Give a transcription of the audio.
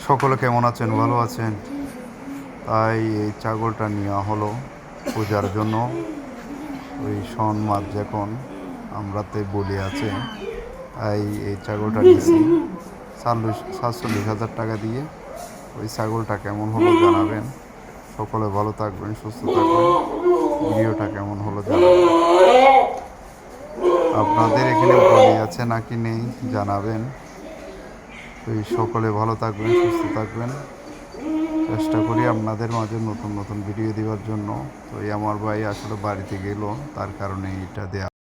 সকলে কেমন আছেন? ভালো আছেন? তাই এই ছাগলটা নেওয়া হলো পূজার জন্য। ওই শন মাস যখন আমরাতে বলি আছে, তাই এই ছাগলটা নিয়েছি 47,000 টাকা দিয়ে। ওই ছাগলটা কেমন হলো জানাবেন। সকলে ভালো থাকবেন, সুস্থ থাকবেন। ভিডিওটা কেমন হলো জানাবেন। আপনাদের এখানে বলি আছে নাকি নেই জানাবেন। ওই সকলে ভালো থাকবেন, সুস্থ থাকবেন। চেষ্টা করি আপনাদের মাঝে নতুন নতুন ভিডিও দেওয়ার জন্য। তো এই আমার ভাই আসলে বাড়িতে গেল, তার কারণে এটা দেয়া।